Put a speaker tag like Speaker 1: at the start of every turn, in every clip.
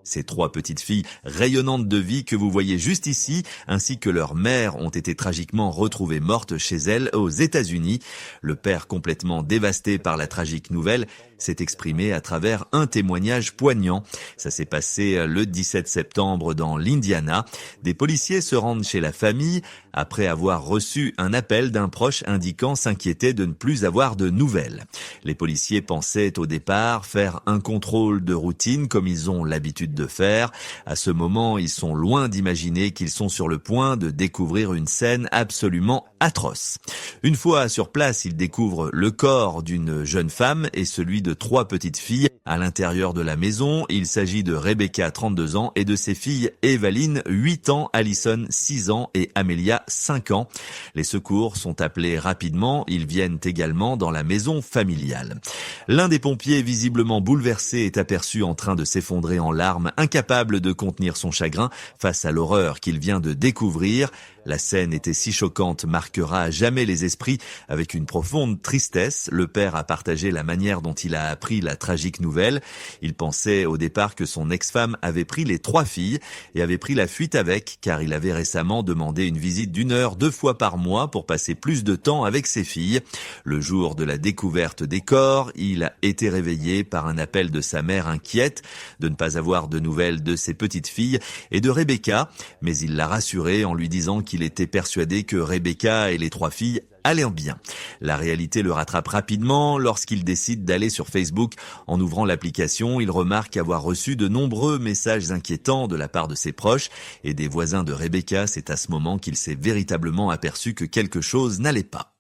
Speaker 1: Ces 3 petites filles rayonnantes de vie que vous voyez juste ici, ainsi que leur mère, ont été tragiquement retrouvées mortes chez elles aux États-Unis. Le père, complètement dévasté par la tragique nouvelle, s'est exprimé à travers un témoignage poignant. Ça s'est passé le 17 septembre dans l'Indiana. Des policiers se rendent chez la famille après avoir reçu un appel d'un proche indiquant s'inquiéter de ne plus avoir de nouvelles. Les policiers pensaient au départ faire un contrôle de routine comme ils ont l'habitude de faire. À ce moment, ils sont loin d'imaginer qu'ils sont sur le point de découvrir une scène absolument atroce. Une fois sur place, ils découvrent le corps d'une jeune femme et celui de 3 petites filles à l'intérieur de la maison. Il s'agit de Rebecca, 32 ans, et de ses filles Evaline, 8 ans, Allison, 6 ans et Amelia, 5 ans. Les secours sont appelés rapidement. Ils viennent également dans la maison familiale. L'un des pompiers, visiblement bouleversé, est aperçu en train de s'effondrer en larmes, incapable de contenir son chagrin face à l'horreur qu'il vient de découvrir. La scène était si choquante, marquera à jamais les esprits avec une profonde tristesse. Le père a partagé la manière dont il a appris la tragique nouvelle. Il pensait au départ que son ex-femme avait pris les 3 filles et avait pris la fuite avec, car il avait récemment demandé une visite d'1 heure 2 fois par mois pour passer plus de temps avec ses filles. Le jour de la découverte des corps, il a été réveillé par un appel de sa mère inquiète de ne pas avoir de nouvelles de ses petites filles et de Rebecca, mais il l'a rassurée en lui disant qu'il était persuadé que Rebecca et les 3 filles allaient bien. La réalité le rattrape rapidement lorsqu'il décide d'aller sur Facebook. En ouvrant l'application, il remarque avoir reçu de nombreux messages inquiétants de la part de ses proches et des voisins de Rebecca. C'est à ce moment qu'il s'est véritablement aperçu que quelque chose n'allait pas.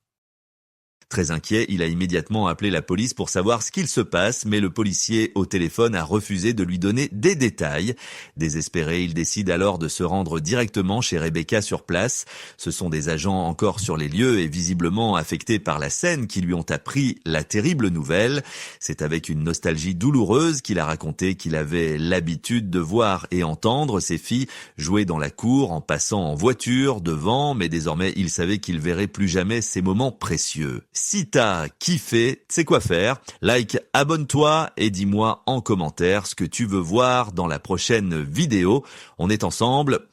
Speaker 1: Très inquiet, il a immédiatement appelé la police pour savoir ce qu'il se passe, mais le policier au téléphone a refusé de lui donner des détails. Désespéré, il décide alors de se rendre directement chez Rebecca sur place. Ce sont des agents encore sur les lieux et visiblement affectés par la scène qui lui ont appris la terrible nouvelle. C'est avec une nostalgie douloureuse qu'il a raconté qu'il avait l'habitude de voir et entendre ses filles jouer dans la cour en passant en voiture devant, mais désormais il savait qu'il verrait plus jamais ces moments précieux. Si t'as kiffé, tu sais quoi faire. Like, abonne-toi et dis-moi en commentaire ce que tu veux voir dans la prochaine vidéo. On est ensemble.